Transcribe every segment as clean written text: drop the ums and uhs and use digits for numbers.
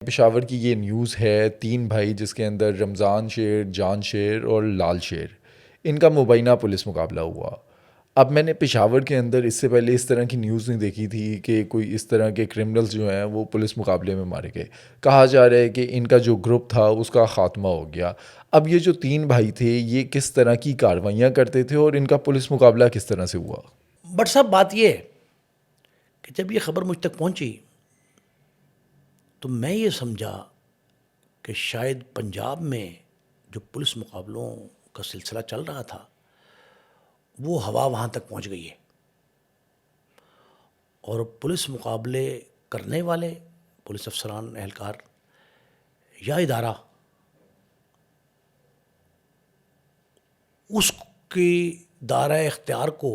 پشاور کی یہ نیوز ہے، 3 بھائی جس کے اندر رمضان شیر، جان شیر اور لال شیر، ان کا مبینہ پولیس مقابلہ ہوا۔ اب میں نے پشاور کے اندر اس سے پہلے اس طرح کی نیوز نہیں دیکھی تھی کہ کوئی اس طرح کے کرمنلز جو ہیں وہ پولیس مقابلے میں مارے گئے۔ کہا جا رہا ہے کہ ان کا جو گروپ تھا اس کا خاتمہ ہو گیا۔ اب یہ جو 3 بھائی تھے یہ کس طرح کی کارروائیاں کرتے تھے اور ان کا پولیس مقابلہ کس طرح سے ہوا؟ بٹ صاحب بات یہ ہے کہ جب یہ خبر مجھ تک پہنچی تو میں یہ سمجھا کہ شاید پنجاب میں جو پولیس مقابلوں کا سلسلہ چل رہا تھا وہ ہوا وہاں تک پہنچ گئی ہے، اور پولیس مقابلے کرنے والے پولیس افسران، اہلکار یا ادارہ اس کی دائرہ اختیار کو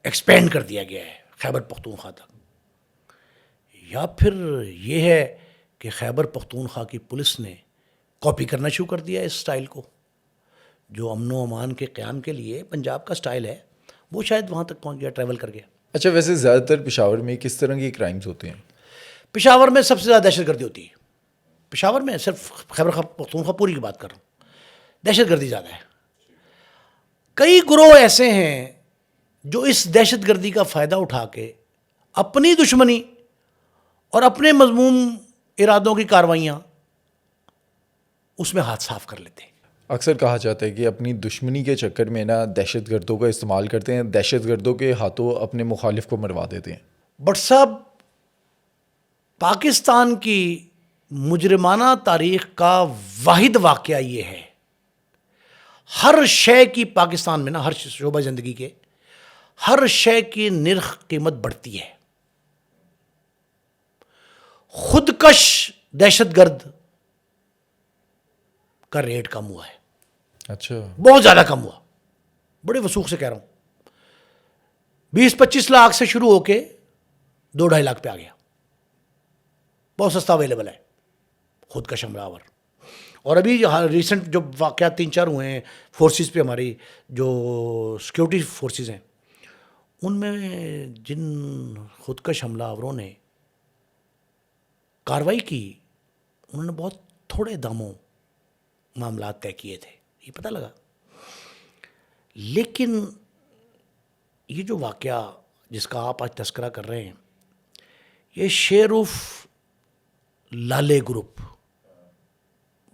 ایکسپینڈ کر دیا گیا ہے خیبر پختونخوا تک، یا پھر یہ ہے کہ خیبر پختونخوا کی پولیس نے کاپی کرنا شروع کر دیا ہے اس سٹائل کو، جو امن و امان کے قیام کے لیے پنجاب کا سٹائل ہے وہ شاید وہاں تک پہنچ گیا، ٹریول کر گیا۔ اچھا، ویسے زیادہ تر پشاور میں کس طرح کے کرائمز ہوتے ہیں؟ پشاور میں سب سے زیادہ دہشت گردی ہوتی ہے۔ پشاور میں صرف خیبر پختونخوا پوری کی بات کر رہا ہوں، دہشت گردی زیادہ ہے۔ کئی گروہ ایسے ہیں جو اس دہشت گردی کا فائدہ اٹھا کے اپنی دشمنی اور اپنے مذموم ارادوں کی کارروائیاں اس میں ہاتھ صاف کر لیتے ہیں۔ اکثر کہا جاتا ہے کہ اپنی دشمنی کے چکر میں دہشت گردوں کا استعمال کرتے ہیں، دہشت گردوں کے ہاتھوں اپنے مخالف کو مروا دیتے ہیں۔ بٹ صاحب پاکستان کی مجرمانہ تاریخ کا واحد واقعہ یہ ہے، ہر شے کی پاکستان میں ہر شعبہ زندگی کے ہر شے کی نرخ قیمت بڑھتی ہے۔ خودکش دہشت گرد کا ریٹ کم ہوا ہے، اچھا، بہت زیادہ کم ہوا، بڑے وثوق سے کہہ رہا ہوں۔ 20-25 لاکھ سے شروع ہو کے 2-2.5 لاکھ پہ آ گیا، بہت سستا اویلیبل ہے خودکش حملہ آور۔ اور ابھی ریسنٹ جو واقعات 3-4 ہوئے ہیں فورسز پہ، ہماری جو سیکیورٹی فورسز ہیں، ان میں جن خودکش حملہ آوروں نے کارروائی کی انہوں نے بہت تھوڑے داموں معاملات طے کیے تھے، یہ پتہ لگا۔ لیکن یہ جو واقعہ جس کا آپ آج تذکرہ کر رہے ہیں، یہ شیروف لالے گروپ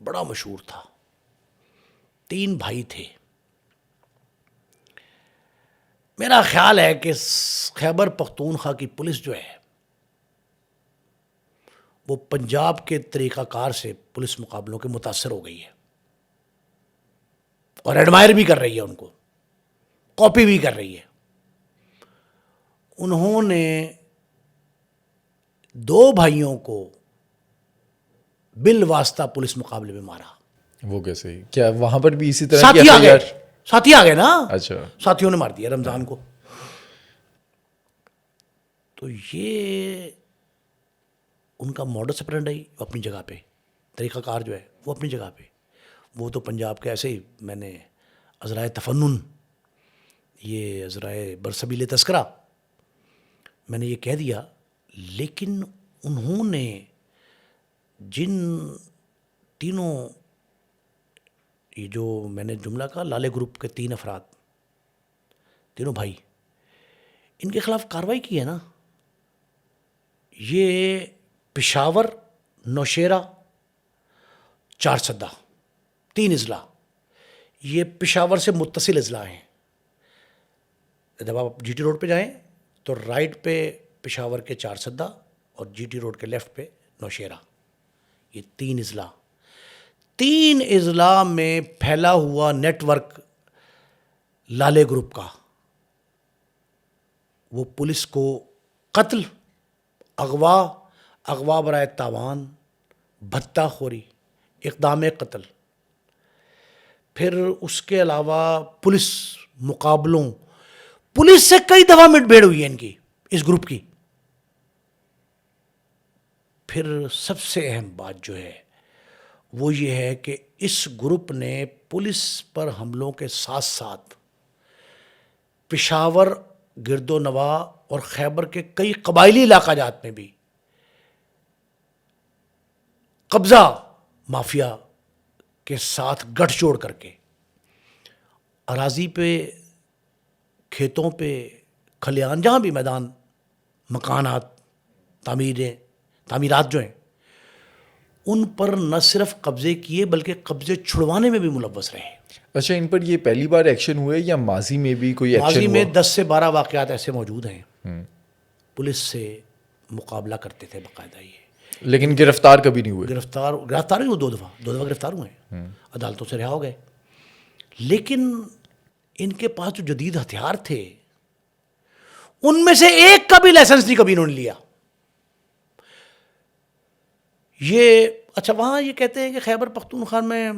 بڑا مشہور تھا، 3 بھائی تھے۔ میرا خیال ہے کہ خیبر پختونخوا کی پولیس جو ہے وہ پنجاب کے طریقہ کار سے پولیس مقابلوں کے متاثر ہو گئی ہے، اور ایڈمائر بھی کر رہی ہے، ان کو کاپی بھی کر رہی ہے۔ انہوں نے 2 بھائیوں کو بالواسطہ پولیس مقابلے میں مارا۔ وہ کیسے؟ کیا وہاں پر بھی اسی طرح ساتھی آ گئے، ساتھی آ گئے نا، اچھا، ساتھیوں نے مار دیا رمضان کو۔ تو یہ ان کا موڈس اپرینڈی اپنی جگہ پہ، طریقہ کار جو ہے وہ اپنی جگہ پہ، وہ تو پنجاب کے ایسے ہی میں نے عذرائے تفنن، یہ عذرائے برسبیل تذکرہ میں نے یہ کہہ دیا۔ لیکن انہوں نے جن تینوں، یہ جو میں نے جملہ کہا لالے گروپ کے 3 افراد، تینوں بھائی، ان کے خلاف کارروائی کی ہے نا، یہ پشاور، نوشیرہ، چارسدہ، 3 اضلاع، یہ پشاور سے متصل اضلاع ہیں۔ جب آپ جی ٹی روڈ پہ جائیں تو رائٹ پہ پشاور کے چارسدہ اور جی ٹی روڈ کے لیفٹ پہ نوشیرہ، یہ 3 اضلاع، 3 اضلاع میں پھیلا ہوا نیٹ ورک لالے گروپ کا، وہ پولیس کو قتل، اغوا برائے تاوان، بھتہ خوری، اقدام قتل، پھر اس کے علاوہ پولیس مقابلوں، پولیس سے کئی دفعہ مٹ بھیڑ ہوئی ہے ان کی، اس گروپ کی۔ پھر سب سے اہم بات جو ہے وہ یہ ہے کہ اس گروپ نے پولیس پر حملوں کے ساتھ ساتھ پشاور، گرد و نواح اور خیبر کے کئی قبائلی علاقہ جات میں بھی قبضہ مافیا کے ساتھ گٹھ جوڑ کر کے اراضی پہ، کھیتوں پہ، کھلیان، جہاں بھی میدان، مکانات، تعمیرات جو ہیں، ان پر نہ صرف قبضے کیے بلکہ قبضے چھڑوانے میں بھی ملوث رہے. اچھا، ان پر یہ پہلی بار ایکشن ہوئے یا ماضی میں بھی کوئی ایکشن ماضی ہوا؟ میں 10 سے 12 واقعات ایسے موجود ہیں. پولیس سے مقابلہ کرتے تھے باقاعدہ. یہ لیکن گرفتار کبھی نہیں ہوئے. گرفتار ہوئے 2 دفعہ گرفتار ہوئے ہیں، عدالتوں سے رہا ہو گئے. لیکن ان کے پاس جو جدید ہتھیار تھے ان میں سے ایک کا بھی لائسنس نہیں کبھی انہوں نے لیا. یہ اچھا، وہاں یہ کہتے ہیں کہ خیبر پختونخوا میں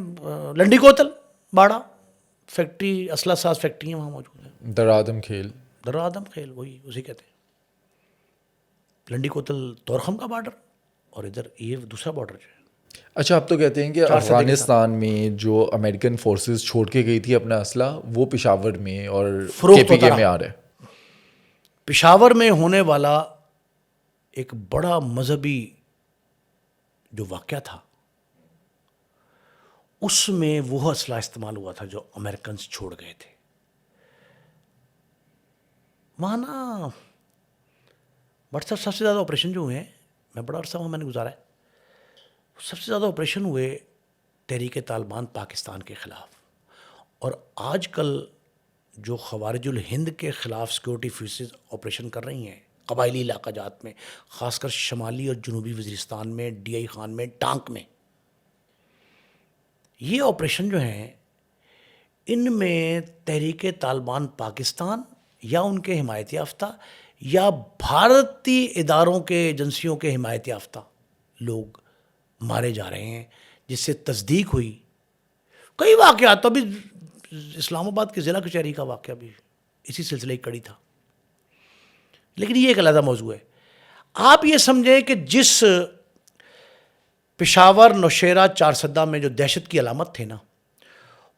لنڈی کوتل باڑہ فیکٹری، اسلحہ ساز فیکٹریاں وہاں موجود ہیں. درآدم کھیل. درآدم کھیل، وہی اسی کہتے ہیں. لنڈی کوتل طورخم کا بارڈر، اور ادھر یہ دوسرا بارڈر جو ہے. اچھا، آپ تو کہتے ہیں کہ افغانستان میں جو امریکن فورسز چھوڑ کے گئی تھی اپنا اسلحہ، وہ پشاور میں اور کے پی کے میں آ رہا ہے. پشاور میں ہونے والا ایک بڑا مذہبی جو واقعہ تھا، اس میں وہ اسلحہ استعمال ہوا تھا جو امریکنز چھوڑ گئے تھے. وہاں نا بٹ سب سے زیادہ آپریشن جو ہوئے ہیں، میں بڑا عرصہ وہاں میں نے گزارا ہے، سب سے زیادہ آپریشن ہوئے تحریک طالبان پاکستان کے خلاف. اور آج کل جو خوارج الہند کے خلاف سیکورٹی فورسز آپریشن کر رہی ہیں قبائلی علاقہ جات میں، خاص کر شمالی اور جنوبی وزیرستان میں، ڈی آئی خان میں، ٹانک میں، یہ آپریشن جو ہیں ان میں تحریک طالبان پاکستان یا ان کے حمایت یافتہ یا بھارتی اداروں کے ایجنسیوں کے حمایت یافتہ لوگ مارے جا رہے ہیں، جس سے تصدیق ہوئی. کئی واقعات، تو ابھی اسلام آباد کے ضلع کچہری کا واقعہ بھی اسی سلسلے کی کڑی تھا. لیکن یہ ایک علیحدہ موضوع ہے. آپ یہ سمجھیں کہ جس پشاور، نوشیرہ، چارسدہ میں جو دہشت کی علامت تھے نا،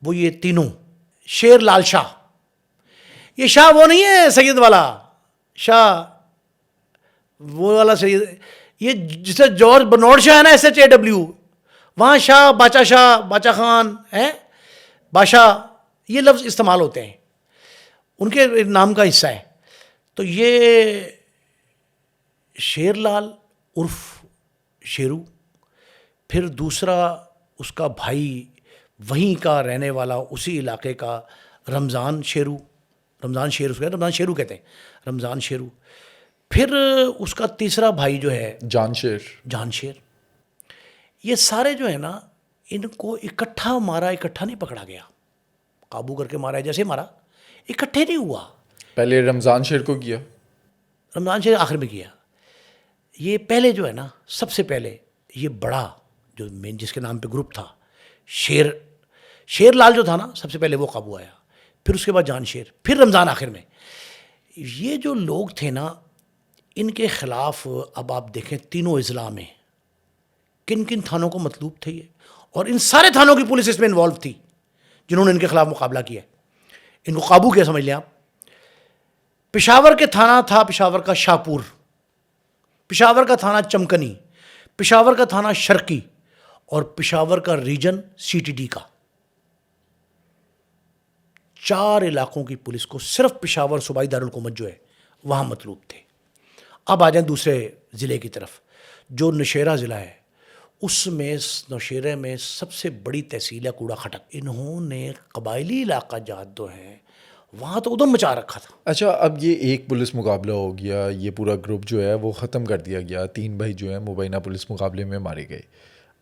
وہ یہ تینوں، شیر لال شاہ، یہ شاہ وہ نہیں ہے سید والا شاہ، وہ والا سید، یہ جسے جارج برنارڈ شاہ ہے نا، SHAW، وہاں شاہ، باچا خان ہے، بادشاہ، یہ لفظ استعمال ہوتے ہیں، ان کے نام کا حصہ ہے. تو یہ شیر لال عرف شیرو، پھر دوسرا اس کا بھائی وہیں کا رہنے والا اسی علاقے کا رمضان شیرو کہتے ہیں، رمضان شیرو. پھر اس کا تیسرا بھائی جو ہے جان شیر. یہ سارے جو ہیں نا، ان کو اکٹھا مارا، اکٹھا نہیں پکڑا گیا، قابو کر کے مارا، جیسے مارا اکٹھے نہیں ہوا. پہلے رمضان شیر کو کیا، رمضان شیر آخر میں کیا. یہ پہلے جو ہے نا، سب سے پہلے یہ بڑا جو مین جس کے نام پہ گروپ تھا، شیر لال جو تھا نا، سب سے پہلے وہ قابو آیا. پھر اس کے بعد جان شیر، پھر رمضان آخر میں. یہ جو لوگ تھے نا، ان کے خلاف اب آپ دیکھیں تینوں اضلاع میں کن کن تھانوں کو مطلوب تھے یہ، اور ان سارے تھانوں کی پولیس اس میں انوالو تھی جنہوں نے ان کے خلاف مقابلہ کیا. ان کو قابو کیا سمجھ لیں آپ. پشاور کے تھانہ تھا پشاور کا شاہپور، پشاور کا تھانہ چمکنی، پشاور کا تھانہ شرقی، اور پشاور کا ریجن CTD کا. 4 علاقوں کی پولیس کو صرف پشاور صوبائی دارالحکومت جو ہے وہاں مطلوب تھے. اب آ جائیں دوسرے ضلع کی طرف، جو نوشیرہ ضلع ہے، اس میں نوشیرہ میں سب سے بڑی تحصیل ہے کوڑا کھٹک. انہوں نے قبائلی علاقہ جات جو ہیں وہاں تو ادھم مچا رکھا تھا. اچھا، اب یہ ایک پولیس مقابلہ ہو گیا، یہ پورا گروپ جو ہے وہ ختم کر دیا گیا، 3 بھائی جو ہیں مبینہ پولیس مقابلے میں مارے گئے.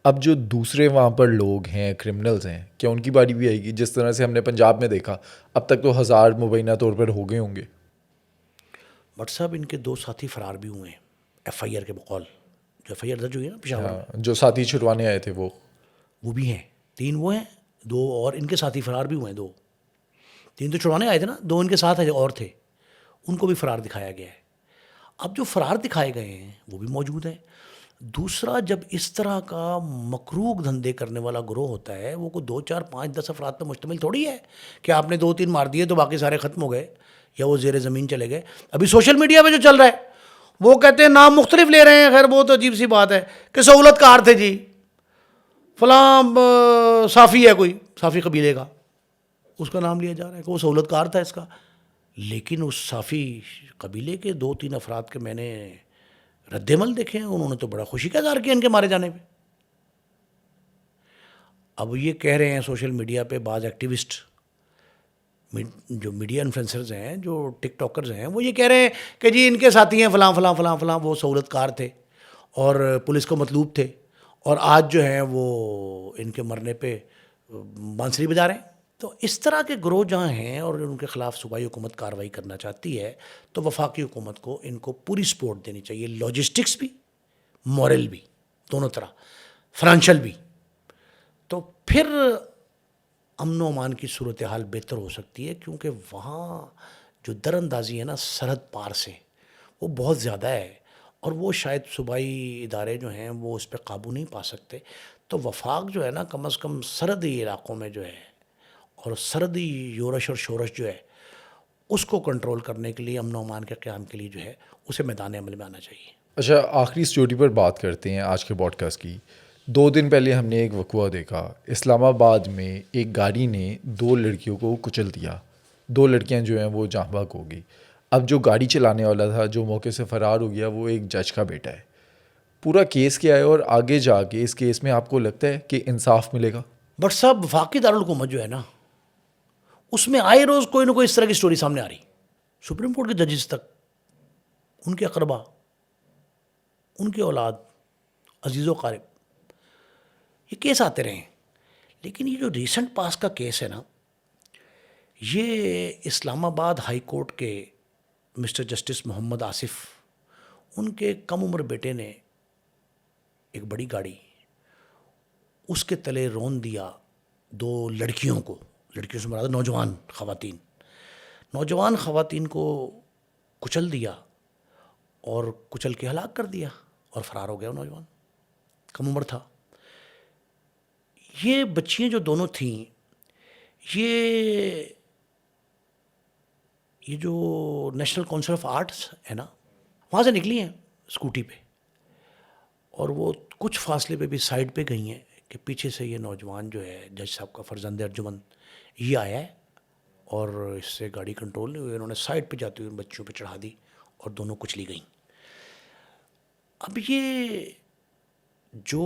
اب جو دوسرے وہاں پر لوگ ہیں، کرمنلز ہیں، کیا ان کی باری بھی آئے گی؟ جس طرح سے ہم نے پنجاب میں دیکھا، اب تک تو 1000 مبینہ طور پر ہو گئے ہوں گے. بٹ صاحب ان کے 2 ساتھی فرار بھی ہوئے ہیں FIR کے بقول، جو FIR درج ہوئی ہے نا پشاور میں، جو ساتھی چھٹوانے آئے تھے وہ بھی ہیں. 3 وہ ہیں، 2 اور ان کے ساتھی فرار بھی ہوئے ہیں. 3 تو چھڑوانے آئے تھے نا، 2 ان کے ساتھ اور تھے، ان کو بھی فرار دکھایا گیا ہے. اب جو فرار دکھائے گئے ہیں وہ بھی موجود ہیں. دوسرا، جب اس طرح کا مکروہ دھندے کرنے والا گروہ ہوتا ہے، وہ کوئی 2 4 5 10 افراد پہ مشتمل تھوڑی ہے کہ آپ نے 2 3 مار دیے تو باقی سارے ختم ہو گئے یا وہ زیر زمین چلے گئے. ابھی سوشل میڈیا پہ جو چل رہا ہے وہ کہتے ہیں نام مختلف لے رہے ہیں. خیر بہت عجیب سی بات ہے کہ سہولت کار تھے جی. فلاں صافی ہے کوئی صافی قبیلے کا، اس کا نام لیا جا رہا ہے کہ وہ سہولت کار تھا اس کا. لیکن اس صافی قبیلے کے 2-3 افراد کے میں نے رد عمل دیکھے ہیں، انہوں نے تو بڑا خوشی کا اظہار کیا ان کے مارے جانے پہ. اب یہ کہہ رہے ہیں سوشل میڈیا پہ بعض ایکٹیوسٹ، جو میڈیا انفلوئنسرز ہیں، جو ٹک ٹاکرز ہیں، وہ یہ کہہ رہے ہیں کہ جی ان کے ساتھی ہیں فلاں فلاں فلاں فلاں، وہ سہولت کار تھے اور پولیس کو مطلوب تھے، اور آج جو ہیں وہ ان کے مرنے پہ بانسری بجا رہے ہیں. تو اس طرح کے گروہ جہاں ہیں اور ان کے خلاف صوبائی حکومت کارروائی کرنا چاہتی ہے تو وفاقی حکومت کو ان کو پوری سپورٹ دینی چاہیے، لاجسٹکس بھی، مورل بھی، دونوں طرح، فنانشل بھی. تو پھر امن و امان کی صورتحال بہتر ہو سکتی ہے، کیونکہ وہاں جو در اندازی ہے نا سرحد پار سے، وہ بہت زیادہ ہے، اور وہ شاید صوبائی ادارے جو ہیں وہ اس پہ قابو نہیں پا سکتے. تو وفاق جو ہے نا کم از کم سرحدی علاقوں میں جو ہے، اور سرحدی یورش اور شورش جو ہے اس کو کنٹرول کرنے کے لیے، امن و امان کے قیام کے لیے جو ہے اسے میدان عمل میں آنا چاہیے. اچھا، آخری اسٹوری پر بات کرتے ہیں آج کے پوڈ کاسٹ کی. 2 دن پہلے ہم نے ایک وقوع دیکھا. اسلام آباد میں ایک گاڑی نے 2 لڑکیوں کو کچل دیا. 2 لڑکیاں جو ہیں وہ جاں بحق ہو گئی. اب جو گاڑی چلانے والا تھا جو موقع سے فرار ہو گیا وہ ایک جج کا بیٹا ہے. پورا کیس کیا ہے اور آگے جا کے اس کیس میں آپ کو لگتا ہے کہ انصاف ملے گا؟ بٹ صاحب وفاقی دارالحکومت جو ہے نا اس میں آئے روز کوئی نہ کوئی اس طرح کی سٹوری سامنے آ رہی. سپریم کورٹ کے ججز تک، ان کے اقربا، ان کی اولاد، عزیز و قارب، یہ کیس آتے رہے ہیں. لیکن یہ جو ریسنٹ پاس کا کیس ہے نا، یہ اسلام آباد ہائی کورٹ کے مسٹر جسٹس محمد آصف، ان کے کم عمر بیٹے نے ایک بڑی گاڑی، اس کے تلے رون دیا 2 لڑکیوں کو. لڑکیوں سے مراد نوجوان خواتین کو کچل دیا اور کچل کے ہلاک کر دیا اور فرار ہو گیا. نوجوان کم عمر تھا. یہ بچیاں جو دونوں تھیں، یہ جو نیشنل کونسل آف آرٹس ہے نا، وہاں سے نکلی ہیں اسکوٹی پہ، اور وہ کچھ فاصلے پہ بھی سائڈ پہ گئی ہیں کہ پیچھے سے یہ نوجوان جو ہے جج صاحب کا فرزند ارجمند یہ آیا ہے، اور اس سے گاڑی کنٹرول نہیں ہوئی، انہوں نے سائڈ پہ جاتے ہوئے ان بچیوں پہ چڑھا دی اور دونوں کچلی گئیں. اب یہ جو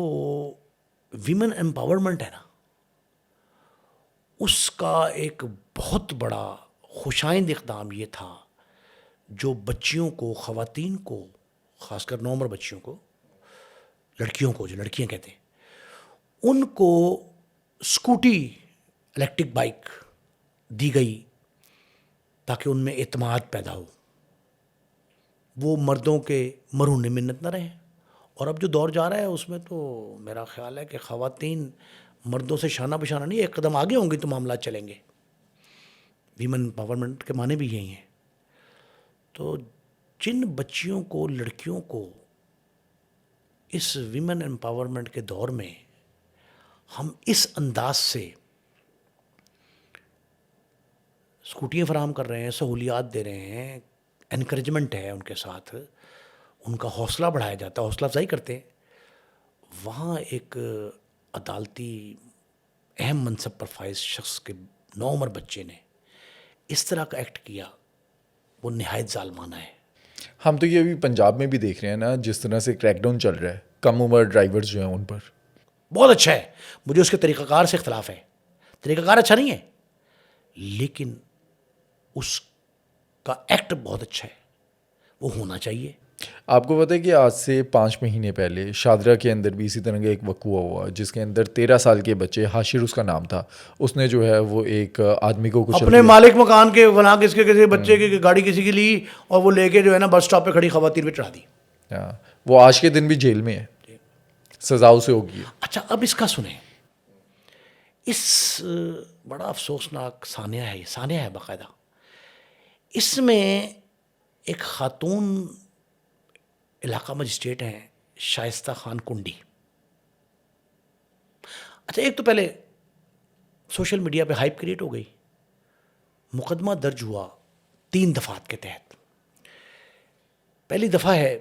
ویمن امپاورمنٹ ہے نا، اس کا ایک بہت بڑا خوشائند اقدام یہ تھا جو بچیوں کو، خواتین کو، خاص کر نوعمر بچیوں کو، لڑکیوں کو جو لڑکیاں کہتے ہیں، ان کو اسکوٹی، الیکٹرک بائک دی گئی تاکہ ان میں اعتماد پیدا ہو، وہ مردوں کے مرہون منت نہ رہیں. اور اب جو دور جا رہا ہے اس میں تو میرا خیال ہے کہ خواتین مردوں سے شانہ بشانہ نہیں، ایک قدم آگے ہوں گی تو معاملات چلیں گے. ویمن امپاورمنٹ کے معنی بھی یہی ہیں. تو جن بچیوں کو، لڑکیوں کو اس ویمن امپاورمنٹ کے دور میں ہم اس انداز سے اسکوٹیاں فراہم کر رہے ہیں، سہولیات دے رہے ہیں، انکریجمنٹ ہے ان کے ساتھ، ان کا حوصلہ بڑھایا جاتا ہے، حوصلہ افزائی کرتے ہیں، وہاں ایک عدالتی اہم منصب پر فائز شخص کے 9 عمر بچے نے اس طرح کا ایکٹ کیا، وہ نہایت ظالمانہ ہے. ہم تو یہ ابھی پنجاب میں بھی دیکھ رہے ہیں نا، جس طرح سے کریک ڈاؤن چل رہا ہے کم عمر ڈرائیورز جو ہیں ان پر. بہت اچھا ہے، مجھے اس کے طریقہ کار سے اختلاف ہے، طریقہ کار اچھا نہیں ہے، لیکن اس کا ایکٹ بہت اچھا ہے، وہ ہونا چاہیے. آپ کو پتہ ہے کہ آج سے 5 مہینے پہلے شادرہ کے اندر بھی اسی طرح کا ایک وقوع ہوا جس کے اندر 13 سال کے بچے، حاشر اس کا نام تھا، اس نے جو ہے وہ ایک آدمی کو کچل اپنے دیا. مالک مکان کے بنا کے، اس کے کسی بچے کی گاڑی کسی کی لی اور وہ لے کے جو ہے نا بس اسٹاپ پہ کھڑی خواتین پہ چڑھا دی. ہاں، وہ آج کے دن بھی جیل میں ہے، سزا اسے ہوگی. اچھا اب اس کا سنیں، اس بڑا افسوسناک سانحہ ہے، یہ سانحہ ہے باقاعدہ. اس میں ایک خاتون علاقہ مجسٹریٹ ہیں شائستہ خان کنڈی. اچھا ایک تو پہلے سوشل میڈیا پہ ہائپ کریٹ ہو گئی، مقدمہ درج ہوا 3 دفعات کے تحت. پہلی دفعہ ہے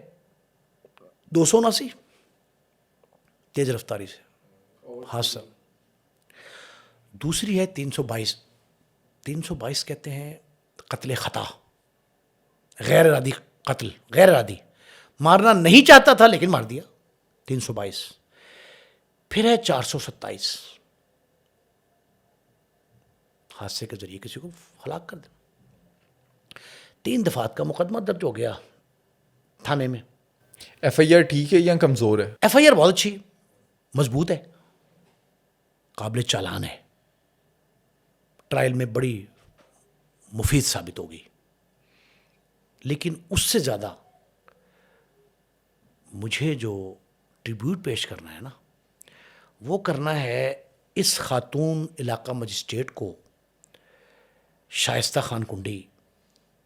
279 تیز رفتاری سے، حادثہ. دوسری ہے 322. 322 کہتے ہیں قتل خطا, غیر ارادی قتل, غیر ارادی, مارنا نہیں چاہتا تھا لیکن مار دیا. 322. پھر ہے 427, حادثے کے ذریعے کسی کو ہلاک کر دیں. 3 دفعات کا مقدمہ درج ہو گیا تھانے میں. ایف آئی آر ٹھیک ہے یا کمزور ہے؟ ایف آئی آر بہت اچھی, مضبوط ہے, قابل چالان ہے, ٹرائل میں بڑی مفید ثابت ہوگی. لیکن اس سے زیادہ مجھے جو ٹریبیوٹ پیش کرنا ہے نا, وہ کرنا ہے اس خاتون علاقہ مجسٹریٹ کو, شائستہ خان کنڈی.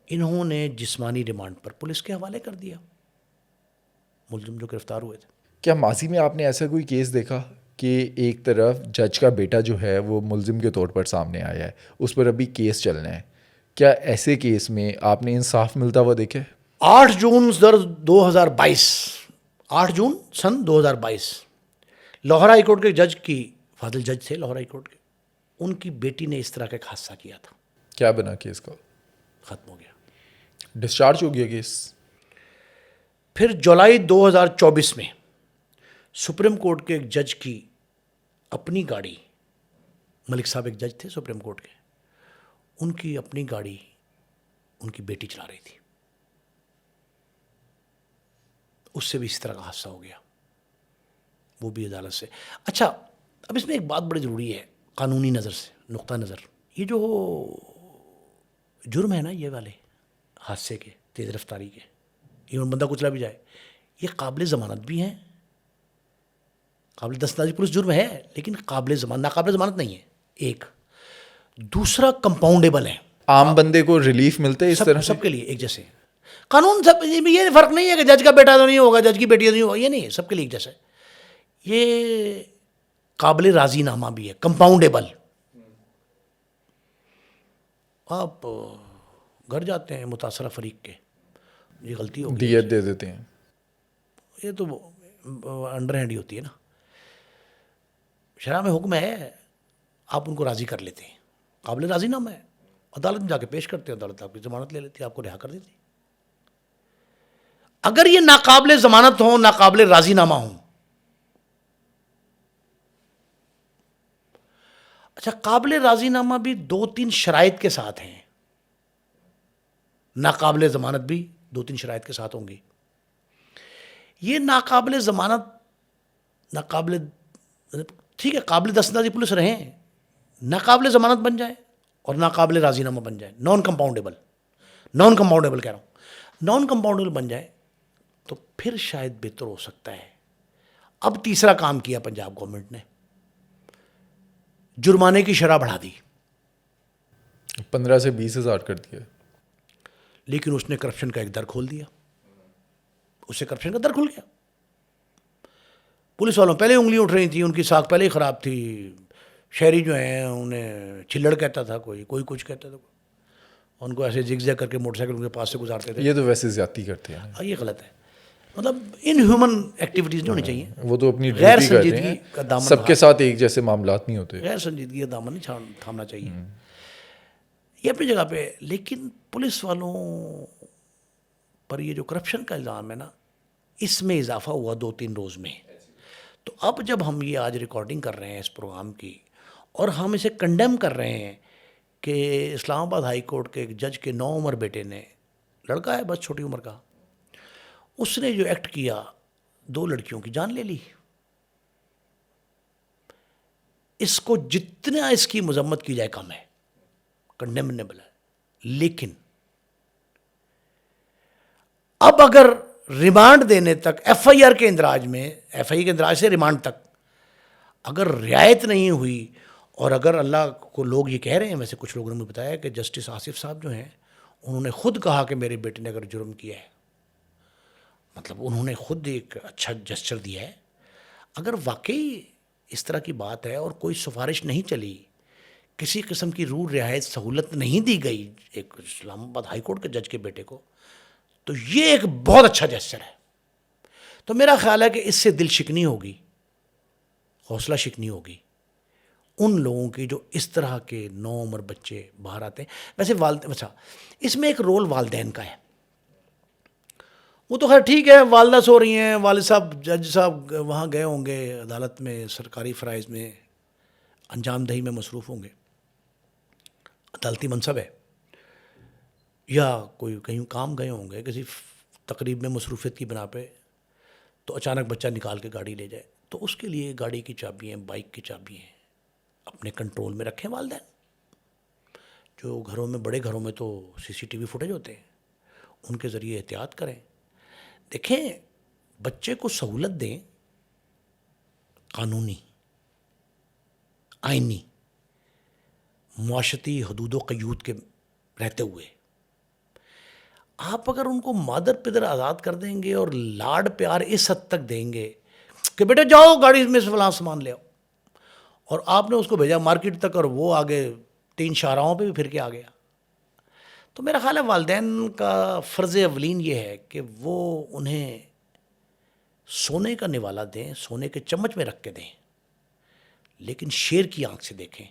انہوں نے جسمانی ریمانڈ پر پولیس کے حوالے کر دیا ملزم جو گرفتار ہوئے تھے. کیا ماضی میں آپ نے ایسا کوئی کیس دیکھا کہ ایک طرف جج کا بیٹا جو ہے وہ ملزم کے طور پر سامنے آیا ہے, اس پر ابھی کیس چلنا ہے, کیا ایسے کیس میں آپ نے انصاف ملتا ہوا دیکھا ہے؟ 8 جون 2022, 8 جون سن 2022 لاہور ہائی کورٹ کے جج کی, فاضل جج تھے لاہور ہائی کورٹ کے, ان کی بیٹی نے اس طرح کا ایک حادثہ کیا تھا. کیا بنا کیس کا؟ ختم ہو گیا, ڈسچارج ہو گیا کیس. پھر جولائی 2024 میں سپریم کورٹ کے ایک جج کی اپنی گاڑی, ملک صاحب ایک جج تھے سپریم کورٹ کے, ان کی اپنی گاڑی ان کی بیٹی چلا رہی تھی, اس سے بھی اس طرح کا حادثہ ہو گیا, وہ بھی عدالت سے. اچھا, اب اس میں ایک بات بڑی ضروری ہے قانونی نظر سے, نقطہ نظر. یہ جو جرم ہے نا, یہ والے حادثے کے, تیز رفتاری کے, ایون بندہ کچلا بھی جائے, یہ قابل ضمانت بھی ہیں, قابل دستاویزی پولیس جرم ہے لیکن قابل ضمانت, ناقابل ضمانت نہیں ہے. ایک دوسرا کمپاؤنڈیبل ہے, عام بندے کو ریلیف ملتا ہے اس طرح سے؟ سب کے لیے ایک جیسے قانون. سب یہ فرق نہیں ہے کہ جج کا بیٹا تو نہیں ہوگا, جج کی بیٹی تو نہیں ہوگا, یہ نہیں ہے, سب کے لیے ایک جیسا ہے. یہ قابل راضی نامہ بھی ہے, کمپاؤنڈیبل. آپ گھر جاتے ہیں متاثرہ فریق کے, یہ غلطی ہوگی, دیت دے دیتے ہیں. یہ تو انڈر ہینڈ ہی ہوتی ہے نا. شرح میں حکم ہے, آپ ان کو راضی کر لیتے ہیں, قابل راضی نامہ ہے, عدالت میں جا کے پیش کرتے ہیں, عدالت آپ کی ضمانت لے لیتی ہے, آپ کو رہا کر دیتی ہے. اگر یہ ناقابل ضمانت ہوں, ناقابل راضی نامہ ہوں, اچھا قابل راضی نامہ بھی 2-3 شرائط کے ساتھ ہیں, ناقابل ضمانت بھی 2-3 شرائط کے ساتھ ہوں گی. یہ ناقابل ضمانت, ناقابل, ٹھیک ہے قابل دستاویزی پولیس رہیں, ناقابل ضمانت بن جائے اور ناقابل راضی نامہ بن جائے, نان کمپاؤنڈیبل کہہ رہا ہوں, نان کمپاؤنڈیبل بن جائے تو پھر شاید بہتر ہو سکتا ہے. اب تیسرا کام کیا پنجاب گورنمنٹ نے, جرمانے کی شرح بڑھا دی, 15 سے 20 ہزار کر دیا. لیکن اس نے کرپشن کا ایک در کھول دیا, اس سے کرپشن کا در کھل گیا. پولیس والوں پہلے انگلی اٹھ رہی تھیں, ان کی ساکھ پہلے ہی خراب تھی, شہری جو ہیں انہیں چلڑ کہتا تھا, کوئی کچھ کہتا تھا, ان کو ایسے جگ جگ کر کے موٹر سائیکل ان کے پاس سے گزارتے تھے. یہ تو ویسے زیادتی کرتے ہیں, یہ غلط ہے, مطلب ان ہیومن ایکٹیویٹیز نہیں ہونی چاہیے. وہ تو اپنی غیر ڈیوٹی کرتے سنجیدگی ہیں, کا دامن, سب کے ساتھ ایک جیسے معاملات نہیں ہوتے, غیر سنجیدگی کا دامن نہیں تھامنا چاہیے, یہ اپنی جگہ پہ. لیکن پولیس والوں پر یہ جو کرپشن کا الزام ہے نا, اس میں اضافہ ہوا 2-3 روز میں. تو اب جب ہم یہ آج ریکارڈنگ کر رہے ہیں اس پروگرام کی, اور ہم اسے کنڈیم کر رہے ہیں کہ اسلام آباد ہائی کورٹ کے ایک جج کے 9 عمر بیٹے نے, لڑکا ہے بس چھوٹی عمر کا, اس نے جو ایکٹ کیا 2 لڑکیوں کی جان لے لی. اس کو جتنا اس کی مذمت کی جائے کم ہے, کنڈیمنیبل ہے. لیکن اب اگر ریمانڈ دینے تک, ایف آئی آر کے اندراج میں, ایف آئی آر کے اندراج سے ریمانڈ تک اگر رعایت نہیں ہوئی, اور اگر اللہ کو لوگ یہ کہہ رہے ہیں, ویسے کچھ لوگوں نے مجھے بتایا کہ جسٹس آصف صاحب جو ہیں انہوں نے خود کہا کہ میرے بیٹے نے اگر جرم کیا ہے, مطلب انہوں نے خود ایک اچھا جسچر دیا ہے. اگر واقعی اس طرح کی بات ہے اور کوئی سفارش نہیں چلی, کسی قسم کی رعایت سہولت نہیں دی گئی ایک اسلام آباد ہائی کورٹ کے جج کے بیٹے کو, تو یہ ایک بہت اچھا جسچر ہے. تو میرا خیال ہے کہ اس سے دل شکنی ہوگی حوصلہ شکنی ہوگی ان لوگوں کی جو اس طرح کے نوعمر بچے باہر آتے ہیں. ویسے اچھا اس میں ایک رول والدین کا ہے. وہ تو خیر ٹھیک ہے، والدہ سو رہی ہیں، والد صاحب جج صاحب وہاں گئے ہوں گے عدالت میں، سرکاری فرائض میں انجام دہی میں مصروف ہوں گے، عدالتی منصب ہے، یا کوئی کہیں کام گئے ہوں گے کسی تقریب میں مصروفیت کی بنا پہ، تو اچانک بچہ نکال کے گاڑی لے جائے، تو اس کے لیے گاڑی کی چابی ہیں، بائک کی چابی ہیں، اپنے کنٹرول میں رکھیں والدین. جو گھروں میں، بڑے گھروں میں تو سی سی ٹی وی فوٹیج ہوتے ہیں، ان کے ذریعے احتیاط کریں. دیکھیں بچے کو سہولت دیں قانونی، آئینی، معاشرتی حدود و قیود کے رہتے ہوئے. آپ اگر ان کو مادر پدر آزاد کر دیں گے اور لاڈ پیار اس حد تک دیں گے کہ بیٹے جاؤ گاڑی میں سے فلاں سامان لے آؤ، اور آپ نے اس کو بھیجا مارکیٹ تک اور وہ آگے 3 شاہراہوں پہ بھی پھر کے آ گیا، تو میرا خیال ہے والدین کا فرض اولین یہ ہے کہ وہ انہیں سونے کا نوالا دیں، سونے کے چمچ میں رکھ کے دیں، لیکن شیر کی آنکھ سے دیکھیں.